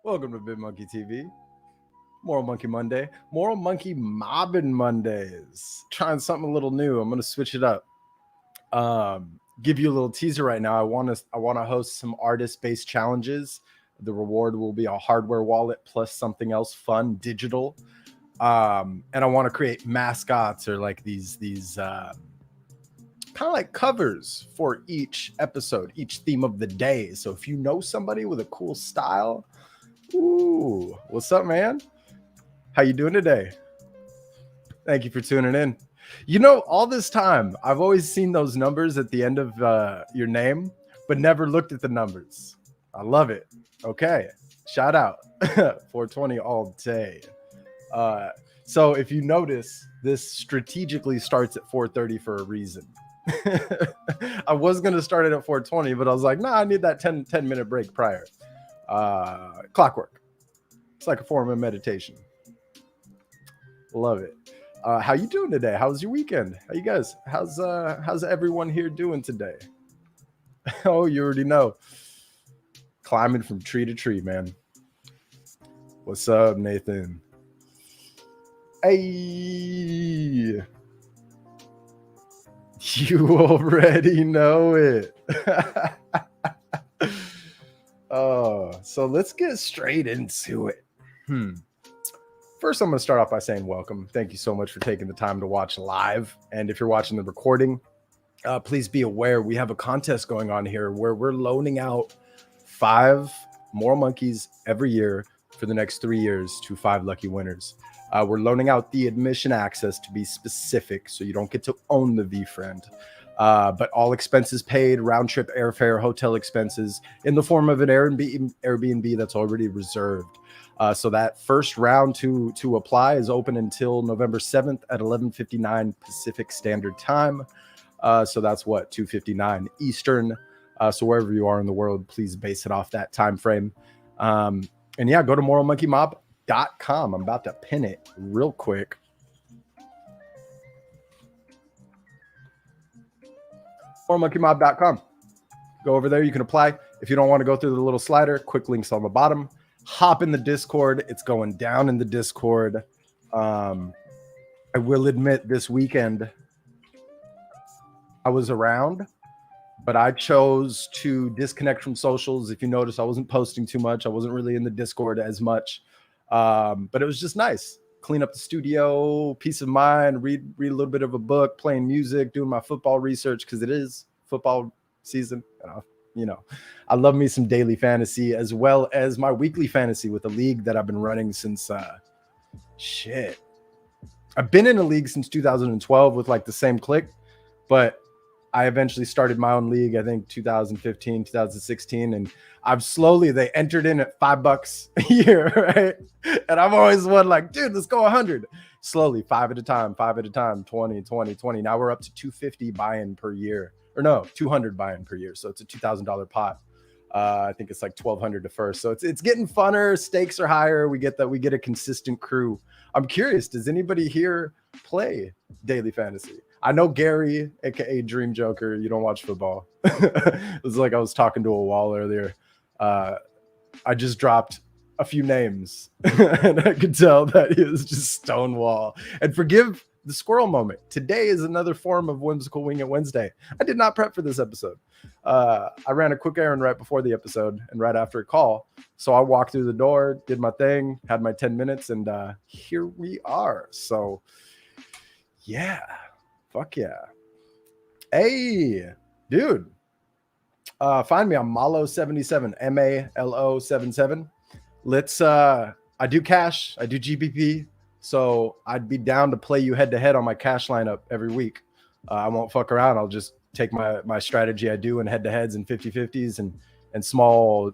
Welcome to BitmonkeyTV. Moral Monkey Monday. Moral Monkey Mobbin Mondays. Trying something a little new. I'm going to switch it up. Give you a little teaser right now. I want to host some artist-based challenges. The reward will be a hardware wallet plus something else fun, digital. And I want to create mascots or like these kind of like covers for each episode, each theme of the day. So if you know somebody with a cool style, ooh, what's up, man? How you doing today? Thank you for tuning in. You know, all this time, I've always seen those numbers at the end of your name, but never looked at the numbers. I love it. Okay, shout out. 420 all day. So if you notice, this strategically starts at 4:30 for a reason. I was going to start it at 4:20, but I was like, nah, I need that 10 minute break prior. Clockwork. It's like a form of meditation. Love it. How you doing today? How's your weekend? How you guys? How's everyone here doing today? Oh, you already know. Climbing from tree to tree, man. What's up, Nathan? Hey. You already know it. Oh, so let's get straight into it. First, I'm going to start off by saying welcome. Thank you so much for taking the time to watch live. And if you're watching the recording, please be aware we have a contest going on here where we're loaning out 5 Moral Monkeys every year for the next 3 years to 5 lucky winners. We're loaning out the admission access to be specific, so you don't get to own the V-Friend. But all expenses paid, round-trip airfare, hotel expenses, in the form of an Airbnb that's already reserved. So that first round to apply is open until November 7th at 11:59 Pacific Standard Time. So that's what, 2:59 Eastern. So wherever you are in the world, please base it off that time frame. And yeah, go to moralmonkeymob.com. I'm about to pin it real quick. moralmonkeymob.com. Go over there. You can apply. If you don't want to go through the little slider, quick links on the bottom. Hop in the Discord. It's going down in the Discord. I will admit this weekend I was around, but I chose to disconnect from socials. If you notice, I wasn't posting too much. I wasn't really in the Discord as much. But it was just nice. Clean up the studio, peace of mind, read a little bit of a book, playing music, doing my football research because it is football season. You know, I love me some daily fantasy as well as my weekly fantasy with a league that I've been running since shit. I've been in a league since 2012 with like the same clique, but I eventually started my own league, I think 2015, 2016. And I've slowly, they entered in at $5 a year, right? And I'm always one like, dude, let's go 100. Slowly, 5 at a time, 20, 20. Now we're up to 250 buy-in per year. Or no, 200 buy-in per year. So it's a $2,000 pot. I think it's like 1,200 to first. So it's getting funner. Stakes are higher. We get a consistent crew. I'm curious, does anybody here play daily fantasy? I know Gary, aka Dream Joker. You don't watch football. It was like I was talking to a wall earlier. I just dropped a few names, and I could tell that he was just stonewall. And forgive the squirrel moment. Today is another form of whimsical Wing It Wednesday. I did not prep for this episode. I ran a quick errand right before the episode and right after a call. So I walked through the door, did my thing, had my 10 minutes, and here we are. So yeah. Fuck yeah. Hey, dude. Find me on Malo77, MALO77. Let's I do cash, I do GPP, so I'd be down to play you head to head on my cash lineup every week. I won't fuck around. I'll just take my strategy I do in head to heads and 50-50s and small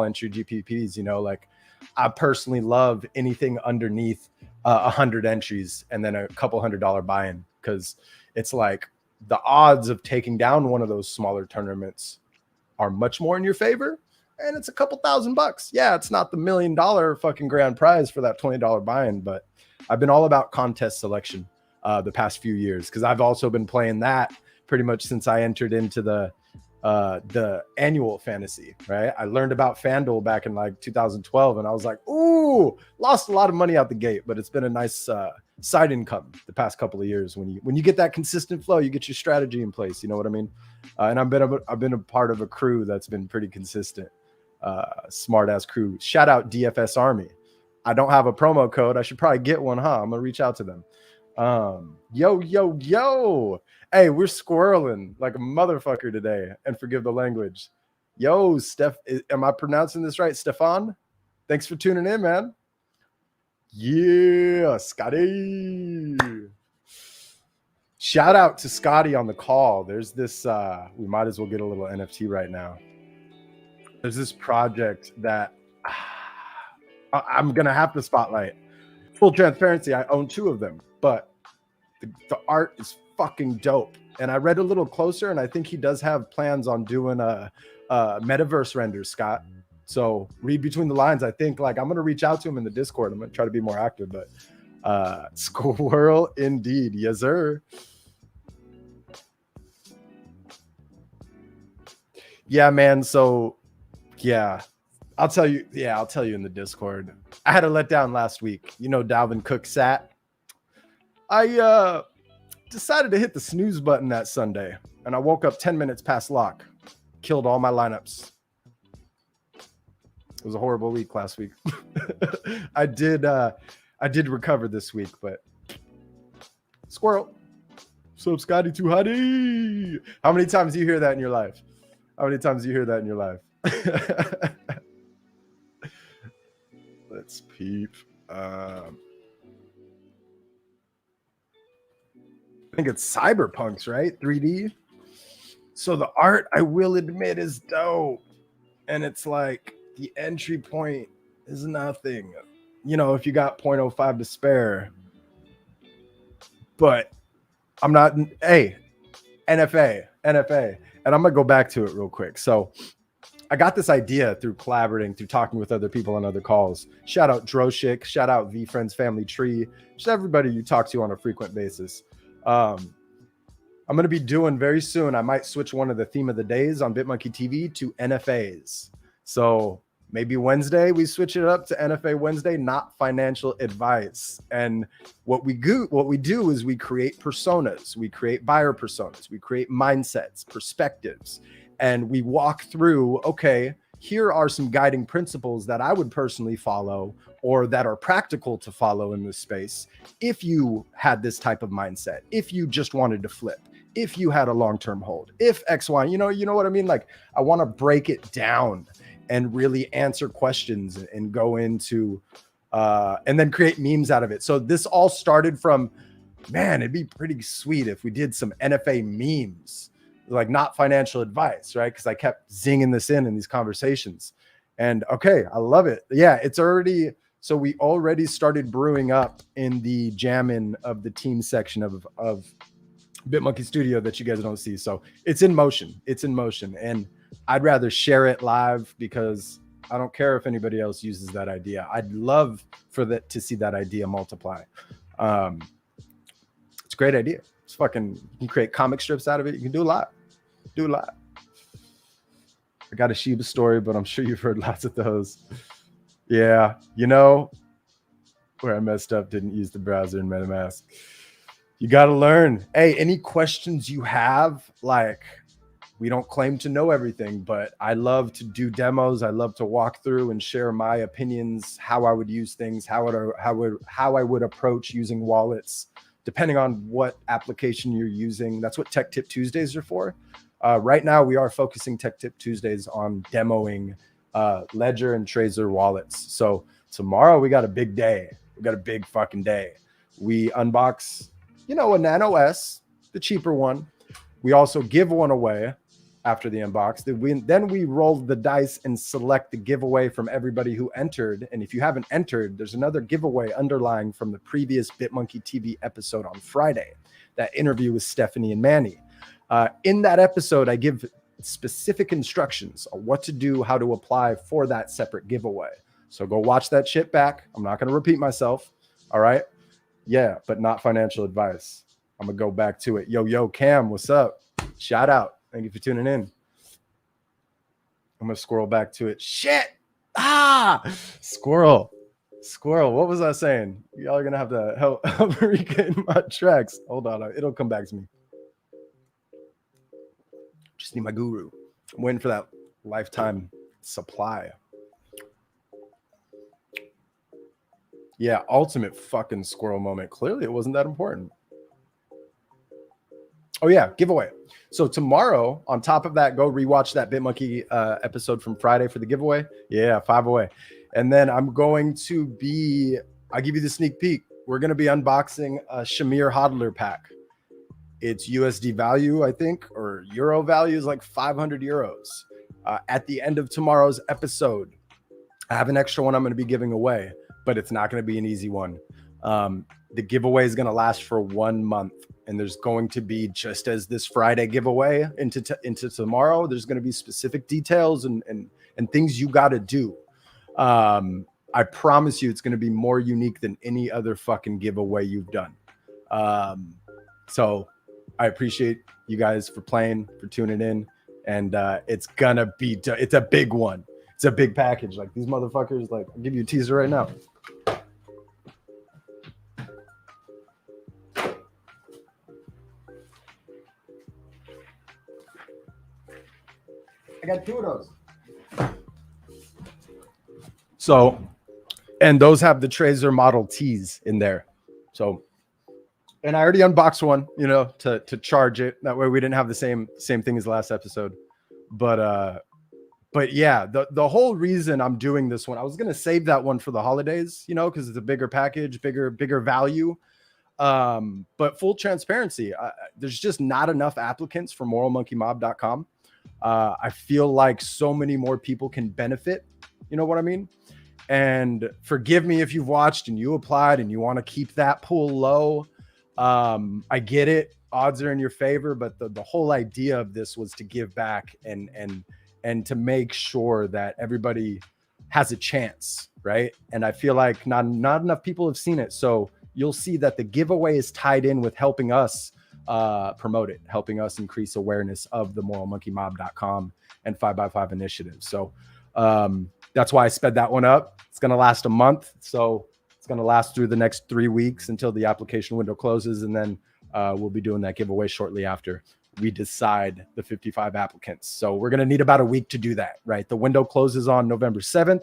entry GPPs, you know, like I personally love anything underneath 100 entries and then a couple $100 buy-in. Because it's like the odds of taking down one of those smaller tournaments are much more in your favor. And it's a couple $1,000. Yeah, it's not the $1 million fucking grand prize for that $20 buy-in, but I've been all about contest selection the past few years because I've also been playing that pretty much since I entered into the the annual fantasy, right? I learned about FanDuel back in like 2012, and I was like, ooh, lost a lot of money out the gate, but it's been a nice side income the past couple of years. When you get that consistent flow, you get your strategy in place. You know what I mean? And I've been a part of a crew that's been pretty consistent, smart ass crew. Shout out DFS Army. I don't have a promo code. I should probably get one, huh? I'm gonna reach out to them. Yo. Hey, we're squirreling like a motherfucker today, and forgive the language. Yo, Steph, am I pronouncing this right? Stefan? Thanks for tuning in, man. Yeah, Scotty. Shout out to Scotty on the call. There's this, we might as well get a little NFT right now. There's this project that I'm going to have to spotlight. Full transparency, I own 2 of them, but the art is fucking dope. And I read a little closer, and I think he does have plans on doing a metaverse render, Scott. So read between the lines. I think like I'm going to reach out to him in the Discord. I'm going to try to be more active, but squirrel indeed. Yes, sir. Yeah, man. So yeah, I'll tell you. Yeah, I'll tell you in the Discord. I had a letdown last week. You know, Dalvin Cook sat. I decided to hit the snooze button that Sunday, and I woke up 10 minutes past lock. Killed all my lineups. It was a horrible week last week. I did recover this week, but squirrel. So Scotty too hotty. How many times do you hear that in your life? How many times do you hear that in your life? Let's peep. I think it's Cyberpunks, right? 3D. So the art, I will admit, is dope. And it's like the entry point is nothing. You know, if you got 0.05 to spare. But I'm not, hey, NFA. And I'm going to go back to it real quick. So I got this idea through collaborating, through talking with other people on other calls. Shout out Droshik, shout out V Friends Family Tree, just everybody you talk to on a frequent basis. I'm going to be doing very soon. I might switch one of the theme of the days on BitmonkeyTV to NFAs. So maybe Wednesday we switch it up to NFA Wednesday, not financial advice. And what we do is we create personas, we create buyer personas, we create mindsets, perspectives, and we walk through, okay, here are some guiding principles that I would personally follow or that are practical to follow in this space. If you had this type of mindset, if you just wanted to flip, if you had a long-term hold, if X, Y, you know what I mean? Like I want to break it down and really answer questions and go into, and then create memes out of it. So this all started from, man, it'd be pretty sweet if we did some NFA memes, like not financial advice, right? Because I kept zinging this in these conversations. And okay, I love it. Yeah, it's already, so we already started brewing up in the jamming of the team section of BitMonkey Studio that you guys don't see. So it's in motion. It's in motion. And I'd rather share it live because I don't care if anybody else uses that idea. I'd love for that to see that idea multiply. It's a great idea. It's fucking, you can create comic strips out of it. You can do a lot. Do a lot. I got a Sheba story, but I'm sure you've heard lots of those. Yeah, you know, where I messed up, didn't use the browser in MetaMask. You got to learn. Hey, any questions you have, like, we don't claim to know everything, but I love to do demos. I love to walk through and share my opinions, how I would use things, how I would approach using wallets, depending on what application you're using. That's what Tech Tip Tuesdays are for. Right now, we are focusing Tech Tip Tuesdays on demoing Ledger and Trezor wallets. So tomorrow we got a big day. We got a big fucking day. We unbox, you know, a Nano S, the cheaper one. We also give one away after the unbox. Then we roll the dice and select the giveaway from everybody who entered. And if you haven't entered, there's another giveaway underlying from the previous BitMonkey TV episode on Friday, that interview with Stephanie and Manny. In that episode, I give specific instructions on what to do, how to apply for that separate giveaway. So go watch that shit back. I'm not going to repeat myself. All right. Yeah, but not financial advice. I'm going to go back to it. Yo, Cam, what's up? Shout out. Thank you for tuning in. I'm gonna scroll back to it. Shit. Squirrel. What was I saying? Y'all are gonna have to help regain my tracks. Hold on, it'll come back to me. Just need my guru. I'm waiting for that lifetime supply. Yeah, ultimate fucking squirrel moment. Clearly, it wasn't that important. Oh yeah, giveaway. So tomorrow, on top of that, go rewatch that BitMonkey episode from Friday for the giveaway. Yeah, 5 away. And then I'm going to be, I'll give you the sneak peek. We're going to be unboxing a Shamir Hodler pack. It's USD value, I think, or Euro value is like 500 euros. At the end of tomorrow's episode, I have an extra one I'm going to be giving away, but it's not going to be an easy one. The giveaway is going to last for 1 month. And there's going to be, just as this Friday giveaway into tomorrow, there's going to be specific details and things you got to do. I promise you it's going to be more unique than any other fucking giveaway you've done. So I appreciate you guys for playing, for tuning in. And it's going to be, it's a big one. It's a big package. Like these motherfuckers, like I'll give you a teaser right now. I got 2 of those. So, and those have the Tracer Model Ts in there. So, and I already unboxed one, you know, to charge it. That way we didn't have the same thing as the last episode. But yeah, the whole reason I'm doing this one, I was going to save that one for the holidays, you know, because it's a bigger package, bigger value. But full transparency, there's just not enough applicants for moralmonkeymob.com. I feel like so many more people can benefit. You know what I mean? And forgive me if you've watched and you applied and you want to keep that pool low. I get it. Odds are in your favor, but the whole idea of this was to give back and to make sure that everybody has a chance, right? And I feel like not enough people have seen it. So you'll see that the giveaway is tied in with helping us promote it, helping us increase awareness of the moralmonkeymob.com and 5x5 initiatives. So that's why I sped that one up. It's going to last a month. So it's going to last through the next 3 weeks until the application window closes. And then we'll be doing that giveaway shortly after we decide the 55 applicants. So we're going to need about a week to do that, right? The window closes on November 7th.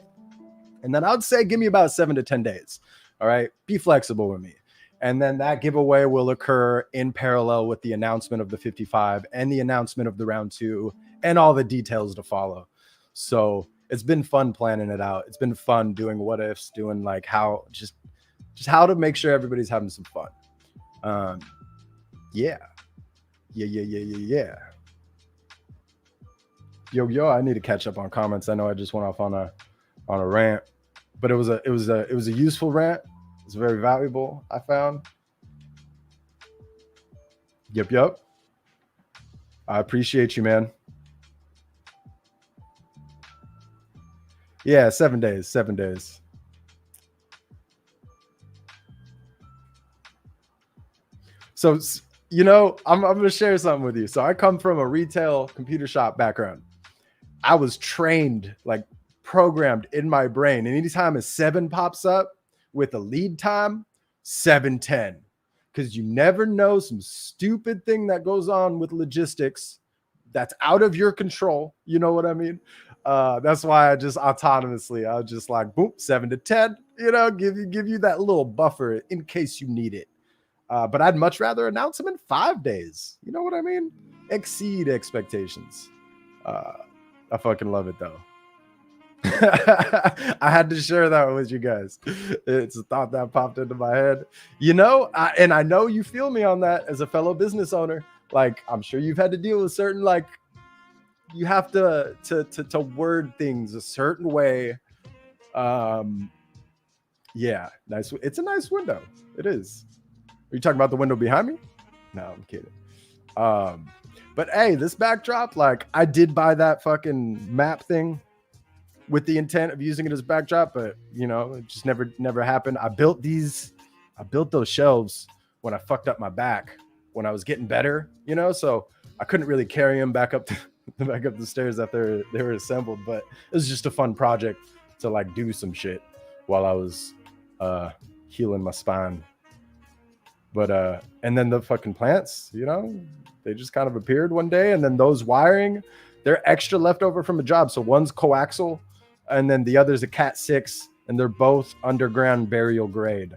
And then I would say, give me about 7 to 10 days. All right. Be flexible with me. And then that giveaway will occur in parallel with the announcement of the 55 and the announcement of the round 2 and all the details to follow. So it's been fun planning it out. It's been fun doing what ifs, doing like how, just how to make sure everybody's having some fun. Yeah. Yo, I need to catch up on comments. I know I just went off on a rant, but it was a useful rant. It's very valuable, I found. Yep. I appreciate you, man. Yeah, 7 days. So, you know, I'm going to share something with you. So I come from a retail computer shop background. I was trained, like programmed in my brain. And anytime a 7 pops up with a lead time, 7:10. Because you never know some stupid thing that goes on with logistics that's out of your control. You know what I mean? That's why I just autonomously, I was just like, boom, 7 to 10, you know, give you that little buffer in case you need it. But I'd much rather announce them in 5 days. You know what I mean? Exceed expectations. I fucking love it though. I had to share that with you guys. It's a thought that popped into my head, you know, and I know you feel me on that as a fellow business owner. Like, I'm sure you've had to deal with certain, like, you have to word things a certain way. Yeah, nice. It's a nice window. It is. Are you talking about the window behind me? No, I'm kidding. But hey, this backdrop, like, I did buy that fucking map thing with the intent of using it as backdrop, but you know, it just never happened. I built those shelves when I fucked up my back when I was getting better, you know, so I couldn't really carry them back up back up the stairs after they were assembled. But it was just a fun project to like do some shit while I was healing my spine. But and then the fucking plants, you know, they just kind of appeared one day, and then those wiring, they're extra leftover from a job. So one's coaxial, and then the other's a Cat 6, and they're both underground burial grade.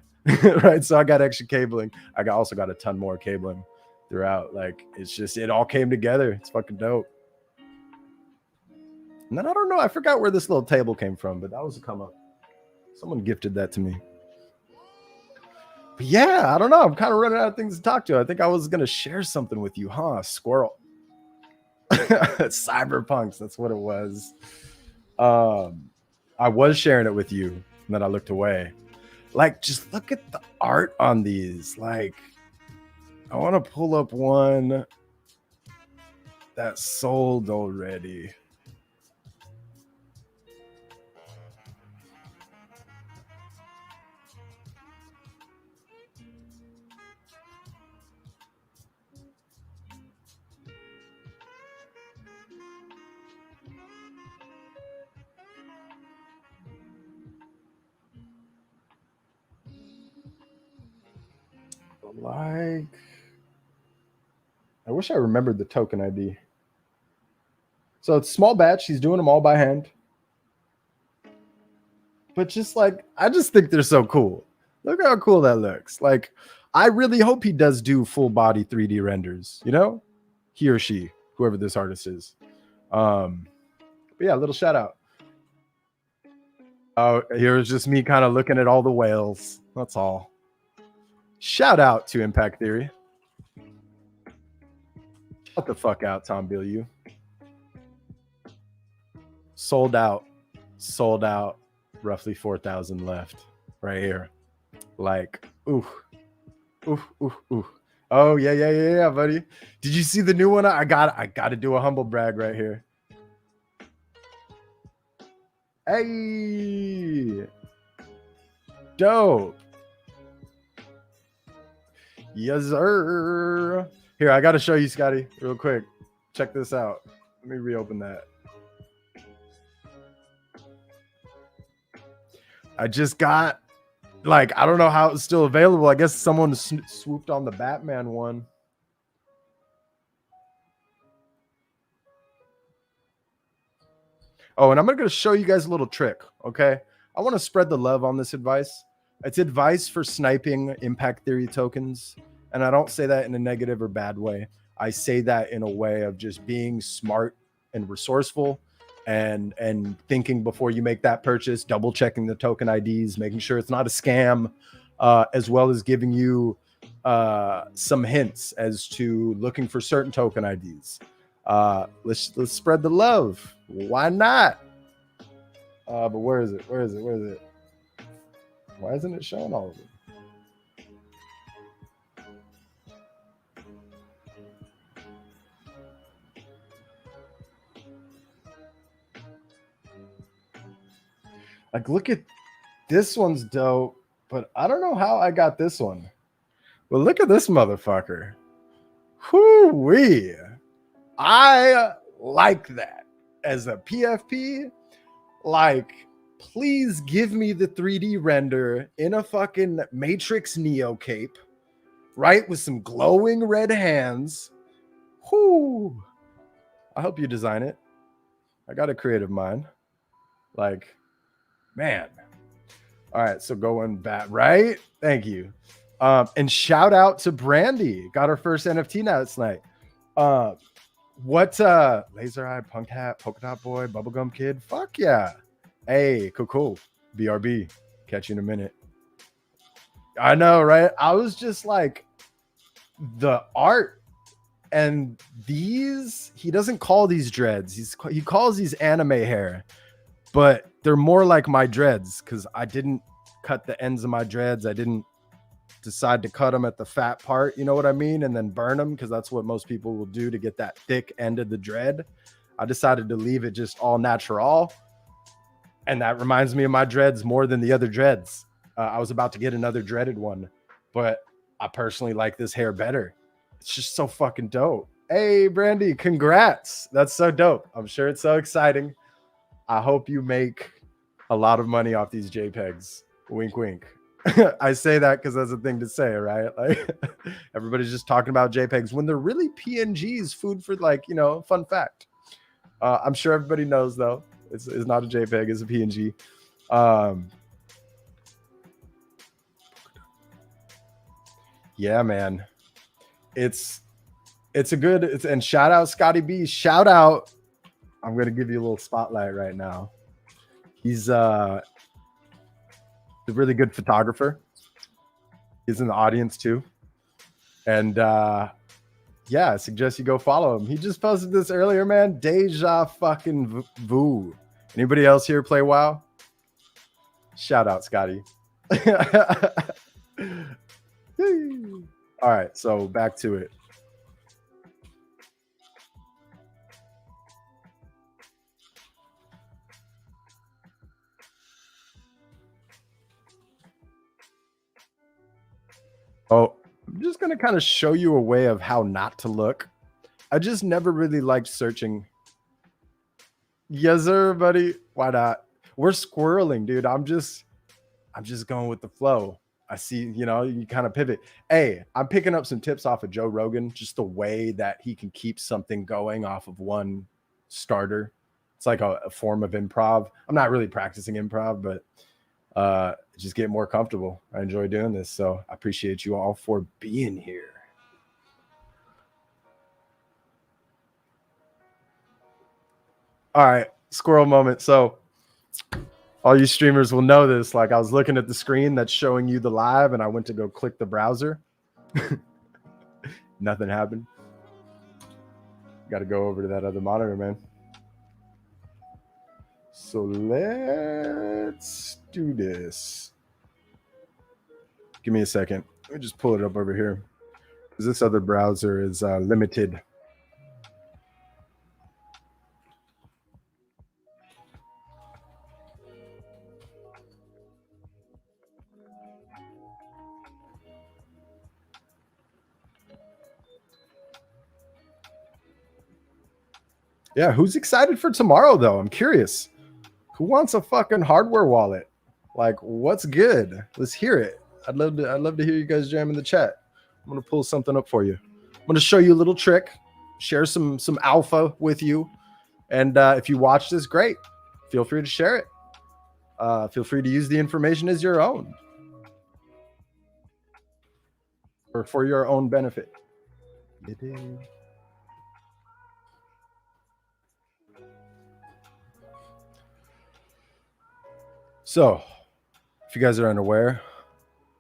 Right? So I got extra cabling. I also got a ton more cabling throughout. Like, it's just, it all came together. It's fucking dope. And then I don't know, I forgot where this little table came from, but that was a come up. Someone gifted that to me. But yeah, I don't know. I'm kind of running out of things to talk to. I think I was going to share something with you, huh? Squirrel. Cyberpunks, that's what it was. I was sharing it with you, and then I looked away. Like, just look at the art on these. Like, I want to pull up one that sold already. Like, I wish I remembered the token ID. So it's small batch. He's doing them all by hand. But just like, I just think they're so cool. Look how cool that looks. Like, I really hope he does do full body 3D renders, you know? He or she, whoever this artist is. But yeah, a little shout out. Oh, here's just me kind of looking at all the whales. That's all. Shout out to Impact Theory. Shut the fuck out, Tom Bilyeu. Sold out. Sold out. Roughly 4,000 left right here. Like, ooh. Ooh, ooh, ooh. Oh, yeah, buddy. Did you see the new one? I got to do a humble brag right here. Hey. Dope. Yes, sir. Here, I got to show you, Scotty, real quick. Check this out. Let me reopen that. I just got, like, I don't know how it's still available. I guess someone swooped on the Batman one. Oh, and I'm going to show you guys a little trick, okay? I want to spread the love on this advice. It's advice for sniping Impact Theory tokens. And I don't say that in a negative or bad way. I say that in a way of just being smart and resourceful and thinking before you make that purchase, double checking the token IDs, making sure it's not a scam, as well as giving you some hints as to looking for certain token IDs. Let's spread the love. Why not? But where is it? Where is it? Why isn't it showing all of it? Like, look at this one's dope, but I don't know how I got this one. But look at this motherfucker. Whoo-wee. I like that. As a PFP, like, please give me the 3D render in a fucking Matrix Neo cape, right? With some glowing red hands. Whoo. I hope you design it. I got a creative mind. Like, man. All right, so going back, right? Thank you. And shout out to Brandy. Got her first NFT last night. What Laser Eye, Punk Hat, Polka Dot Boy, Bubblegum Kid? Fuck yeah. Hey, cool. BRB. Catch you in a minute. I know, right? I was just like, the art and these, he doesn't call these dreads. He calls these anime hair, but they're more like my dreads because I didn't cut the ends of my dreads. I didn't decide to cut them at the fat part, you know what I mean? And then burn them because that's what most people will do to get that thick end of the dread. I decided to leave it just all natural. And that reminds me of my dreads more than the other dreads. I was about to get another dreaded one, but I personally like this hair better. It's just so fucking dope. Hey, Brandy, congrats. That's so dope. I'm sure it's so exciting. I hope you make a lot of money off these JPEGs. Wink, wink. I say that because that's a thing to say, right? Like everybody's just talking about JPEGs when they're really PNGs, food for like, fun fact. I'm sure everybody knows though. It's not a JPEG, it's a PNG. Yeah, man. It's a good, and shout out Scotty B. Shout out. I'm going to give you a little spotlight right now. He's a really good photographer. He's in the audience too. And yeah, I suggest you go follow him. He just posted this earlier, man. Deja fucking vu. Anybody else here play WoW? Shout out, Scotty. All right, so back to it. Oh, I'm just going to kind of show you a way of how not to look. I just never really liked searching. Yes, sir, buddy. Why not? We're squirreling, dude. I'm just going with the flow. I see, you kind of pivot. Hey, I'm picking up some tips off of Joe Rogan, just the way that he can keep something going off of one starter. It's like a form of improv. I'm not really practicing improv, but just get more comfortable. I enjoy doing this. So I appreciate you all for being here. All right, squirrel moment. So all you streamers will know this. Like I was looking at the screen that's showing you the live and I went to go click the browser. Nothing happened. Got to go over to that other monitor, man. So let's do this. Give me a second. Let me just pull it up over here because this other browser is limited. Yeah, who's excited for tomorrow though? I'm curious. Who wants a fucking hardware wallet? Like, what's good? Let's hear it. I'd love to hear you guys jam in the chat. I'm gonna pull something up for you. I'm gonna show you a little trick, share some alpha with you, and if you watch this, great. Feel free to share it. Feel free to use the information as your own, or for your own benefit. So, if you guys are unaware,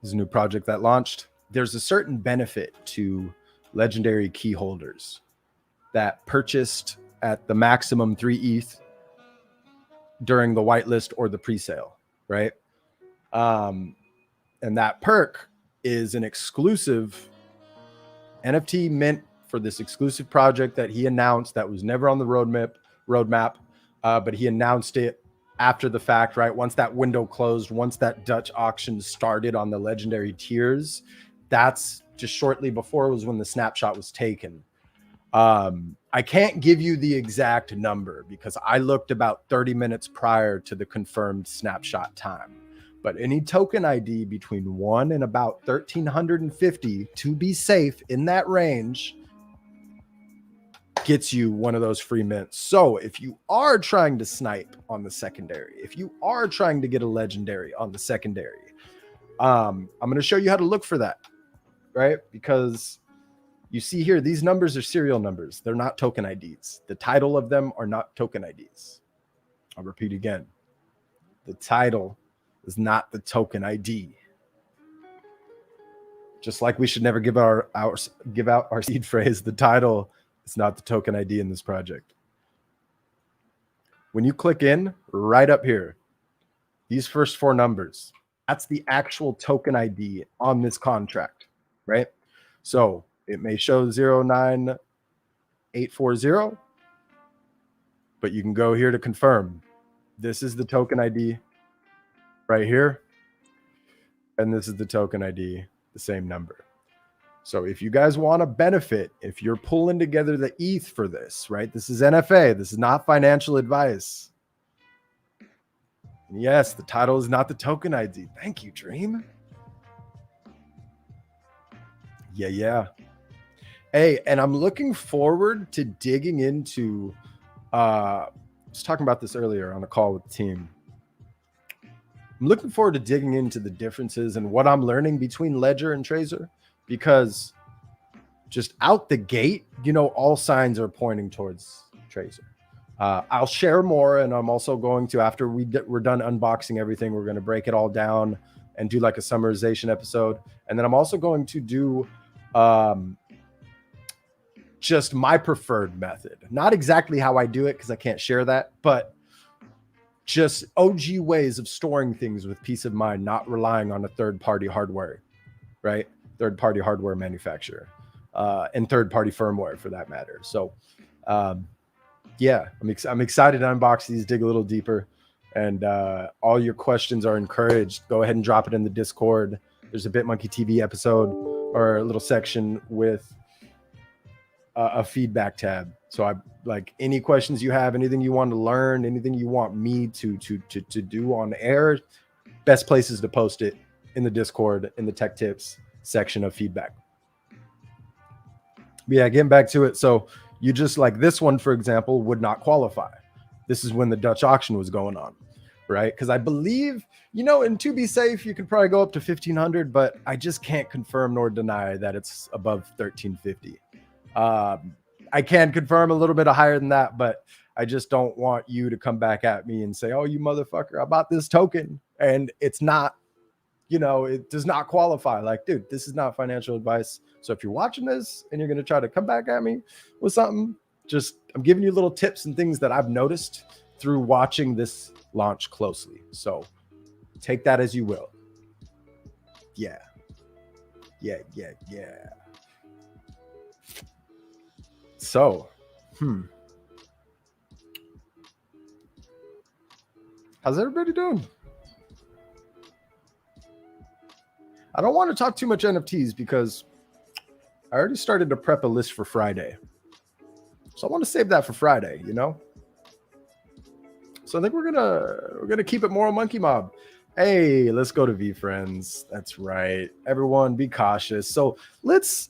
this is a new project that launched. There's a certain benefit to legendary key holders that purchased at the maximum 3 ETH during the whitelist or the pre-sale, right? And that perk is an exclusive NFT mint for this exclusive project that he announced that was never on the roadmap, but he announced it after the fact, right? Once that window closed, once that Dutch auction started on the legendary tiers, that's just shortly before was when the snapshot was taken. I can't give you the exact number because I looked about 30 minutes prior to the confirmed snapshot time. But any token ID between 1 and about 1,350 to be safe in that range gets you one of those free mints. So if you are trying to snipe on the secondary, if you are trying to get a legendary on the secondary, I'm going to show you how to look for that, right? Because you see here, these numbers are serial numbers. They're not token IDs. The title of them are not token IDs. I'll repeat again. The title is not the token ID. Just like we should never give out our seed phrase, the title is not the token ID in this project. When you click in right up here, these first 4 numbers, that's the actual token ID on this contract, right? So it may show 09840, but you can go here to confirm. This is the token ID right here. And this is the token ID, the same number. So if you guys want to benefit, if you're pulling together the ETH for this, right? This is NFA. This is not financial advice. And yes, the title is not the token ID. Thank you, Dream. Yeah. Hey, and I'm looking forward to digging into, I was talking about this earlier on a call with the team. I'm looking forward to digging into the differences and what I'm learning between Ledger and Trezor, because just out the gate, all signs are pointing towards Trezor. I'll share more, and I'm also going to, after we're done unboxing everything, we're going to break it all down and do like a summarization episode. And then I'm also going to do just my preferred method. Not exactly how I do it, because I can't share that, but just OG ways of storing things with peace of mind, not relying on a third-party hardware, right? Third-party hardware manufacturer and third-party firmware for that matter. So yeah, I'm excited to unbox these, dig a little deeper, and all your questions are encouraged. Go ahead and drop it in the Discord. There's a BitmonkeyTV episode or a little section with a feedback tab. So I like any questions you have, anything you want to learn, anything you want me to do on air, best places to post it in the Discord, in the tech tips section of feedback. But yeah, getting back to it. So you just like this one, for example, would not qualify. This is when the Dutch auction was going on, right? Because I believe, and to be safe, you could probably go up to 1,500, but I just can't confirm nor deny that it's above 1,350. I can confirm a little bit higher than that, but I just don't want you to come back at me and say, oh, you motherfucker, I bought this token and it's not, it does not qualify. Like, dude, this is not financial advice. So if you're watching this and you're going to try to come back at me with something, I'm giving you little tips and things that I've noticed through watching this launch closely. So take that as you will. Yeah. So, how's everybody doing? I don't want to talk too much NFTs because I already started to prep a list for Friday. So I want to save that for Friday, So I think we're gonna keep it more on Monkey Mob. Hey, let's go to V Friends. That's right. Everyone be cautious. So let's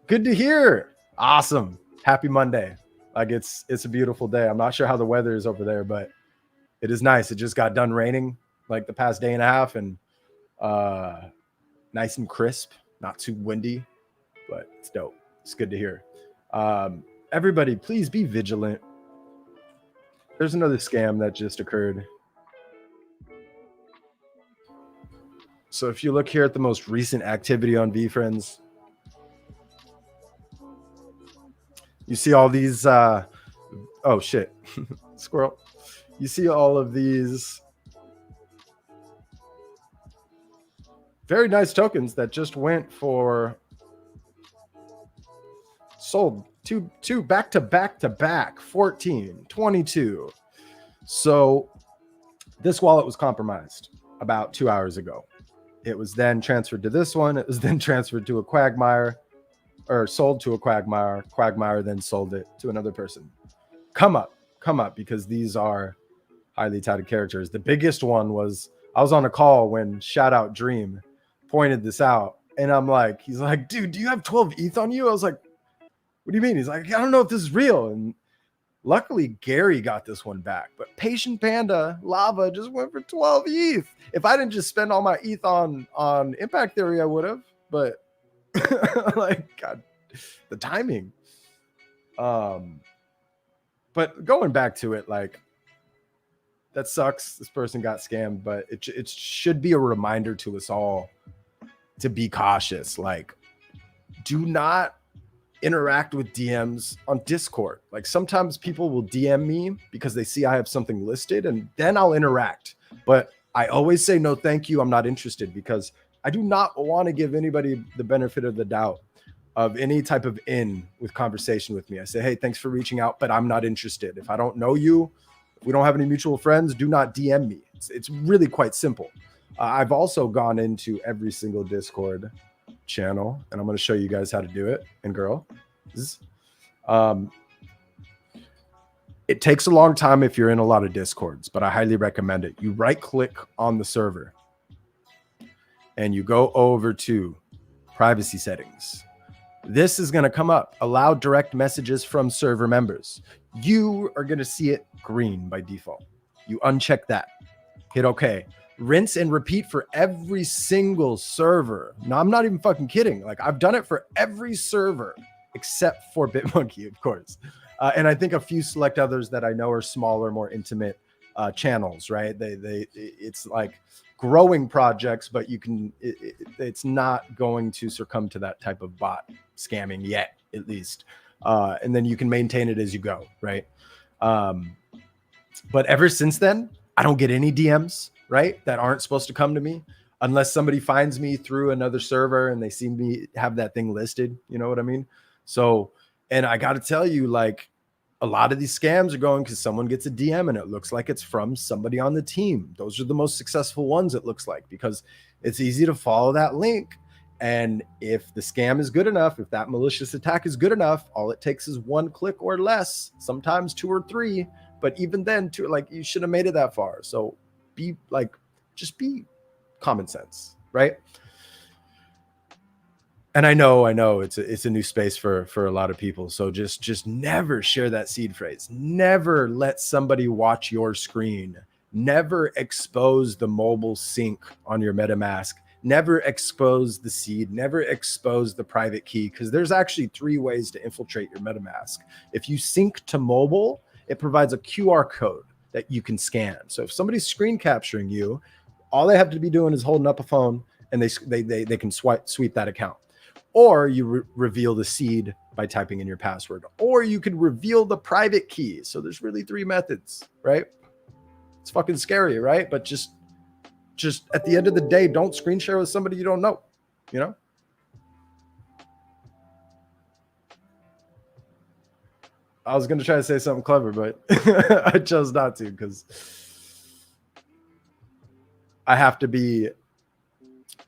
good to hear. Awesome. Happy Monday. Like it's a beautiful day. I'm not sure how the weather is over there, but it is nice. It just got done raining like the past day and a half, and nice and crisp, not too windy, but it's dope. It's good to hear. Everybody, please be vigilant. There's another scam that just occurred. So if you look here at the most recent activity on VFriends, you see all these, oh shit, squirrel. You see all of these very nice tokens that just went for sold two back to back 14 22. So this wallet was compromised about 2 hours ago. It was then transferred to this one. It was then transferred to a Quagmire, or sold to a Quagmire. Quagmire then sold it to another person. Come up, because these are highly touted characters. The biggest one was, I was on a call when shout out Dream pointed this out, and I'm like, he's like, dude, do you have 12 ETH on you? I was like, what do you mean? He's like, I don't know if this is real. And luckily Gary got this one back, but Patient Panda Lava just went for 12 ETH. If I didn't just spend all my ETH on Impact Theory, I would have, but like, God, the timing. But going back to it, like, that sucks. This person got scammed, but it should be a reminder to us all to be cautious. Like, do not interact with DMs on Discord. Like, sometimes people will DM me because they see I have something listed, and then I'll interact. But I always say no, thank you. I'm not interested, because I do not want to give anybody the benefit of the doubt of any type of in with conversation with me. I say, hey, thanks for reaching out, but I'm not interested. If I don't know you, if we don't have any mutual friends, do not DM me. It's really quite simple. I've also gone into every single Discord channel, and I'm going to show you guys how to do it. And girl, it takes a long time if you're in a lot of Discords, but I highly recommend it. You right click on the server and you go over to privacy settings. This is going to come up. Allow direct messages from server members. You are going to see it green by default. You uncheck that. Hit OK. Rinse and repeat for every single server. Now, I'm not even fucking kidding. Like, I've done it for every server except for BitMonkey, of course. And I think a few select others that I know are smaller, more intimate channels, right? It's like growing projects, but you can, it's not going to succumb to that type of bot scamming yet, at least. And then you can maintain it as you go, right? But ever since then, I don't get any DMs, right? That aren't supposed to come to me unless somebody finds me through another server and they see me have that thing listed. You know what I mean? So, and I got to tell you, like, a lot of these scams are going because someone gets a DM and it looks like it's from somebody on the team. Those are the most successful ones, it looks like, because it's easy to follow that link. And if the scam is good enough, if that malicious attack is good enough, all it takes is 1 click or less, sometimes 2 or 3. But even then, like, you should have made it that far. So be like, just be common sense, right? And I know it's a new space for a lot of people. So just never share that seed phrase. Never let somebody watch your screen. Never expose the mobile sync on your MetaMask. Never expose the seed. Never expose the private key, because there's actually 3 ways to infiltrate your MetaMask. If you sync to mobile, it provides a QR code that you can scan. So if somebody's screen capturing you, all they have to be doing is holding up a phone, and they can sweep that account. Or you reveal the seed by typing in your password, or you could reveal the private key. So there's really 3 methods, right? It's fucking scary, right? But just at the end of the day, don't screen share with somebody you don't know, you know? I was going to try to say something clever, but I chose not to, because I have to be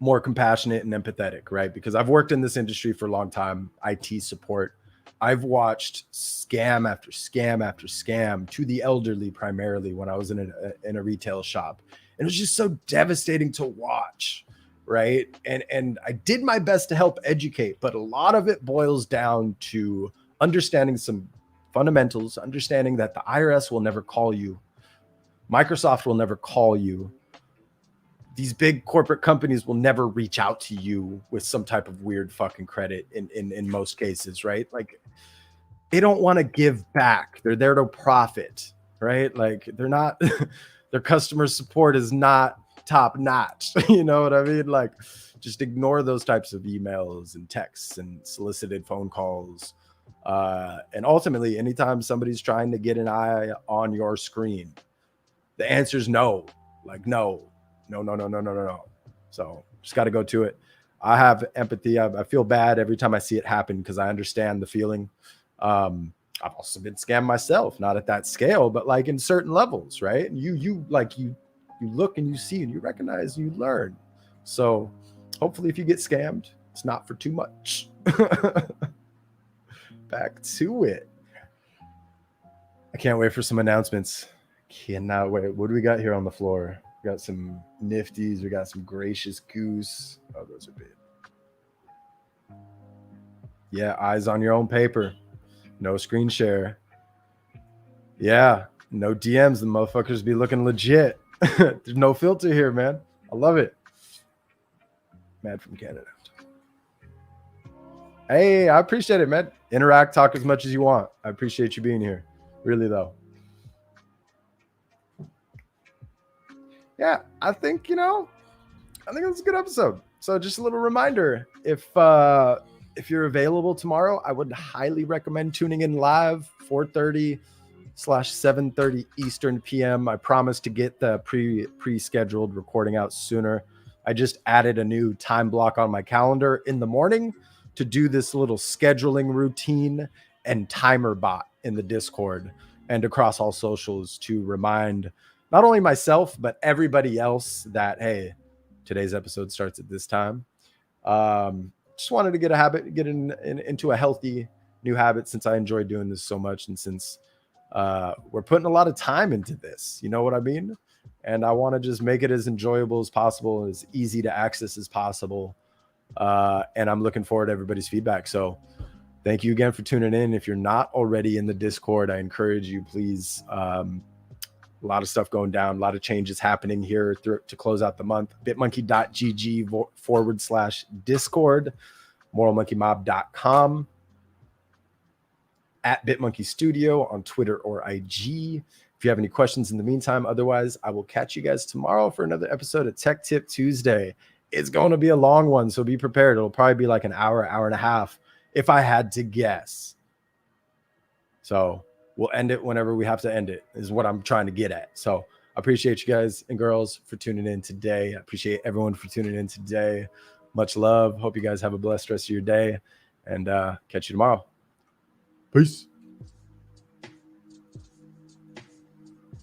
more compassionate and empathetic, right? Because I've worked in this industry for a long time, IT support. I've watched scam after scam after scam to the elderly, primarily when I was in a retail shop. And it was just so devastating to watch, right? And I did my best to help educate, but a lot of it boils down to understanding some fundamentals, understanding that the IRS will never call you. Microsoft will never call you. These big corporate companies will never reach out to you with some type of weird fucking credit in most cases, right? Like, they don't want to give back. They're there to profit, right? Like, they're not, their customer support is not top notch. You know what I mean? Like, just ignore those types of emails and texts and solicited phone calls. And ultimately, anytime somebody's trying to get an eye on your screen, the answer is no. Like, no. So just got to go to it. I have empathy. I feel bad every time I see it happen, because I understand the feeling. I've also been scammed myself, not at that scale, but like in certain levels, right? And you look and you see and you recognize and you learn. So hopefully, if you get scammed, it's not for too much. Back to it. I can't wait for some announcements. Cannot wait. What do we got here on the floor? We got some nifties. We got some gracious goose. Oh, those are big. Yeah, eyes on your own paper. No screen share. Yeah, no DMs. The motherfuckers be looking legit. There's no filter here, man. I love it. Mad from Canada. Hey, I appreciate it, man. Interact, talk as much as you want. I appreciate you being here. Really, though. Yeah, I think it was a good episode. So just a little reminder, if you're available tomorrow, I would highly recommend tuning in live, 4:30/7:30 Eastern PM. I promise to get the pre-scheduled recording out sooner. I just added a new time block on my calendar in the morning to do this little scheduling routine and timer bot in the Discord and across all socials to remind not only myself, but everybody else that, hey, today's episode starts at this time. just wanted to get into a healthy new habit, since I enjoy doing this so much, and since we're putting a lot of time into this, you know what I mean? And I want to just make it as enjoyable as possible, as easy to access as possible. And I'm looking forward to everybody's feedback. So thank you again for tuning in. If you're not already in the Discord, I encourage you, please. A lot of stuff going down, a lot of changes happening here to close out the month. bitmonkey.gg/Discord, moralmonkeymob.com, at Bitmonkey Studio on Twitter or IG. If you have any questions in the meantime, otherwise, I will catch you guys tomorrow for another episode of Tech Tip Tuesday. It's going to be a long one, so be prepared. It'll probably be like an hour and a half, if I had to guess. So we'll end it whenever we have to end it, is what I'm trying to get at. So I appreciate you guys and girls for tuning in today. I appreciate everyone for tuning in today. Much love. Hope you guys have a blessed rest of your day, and catch you tomorrow. Peace.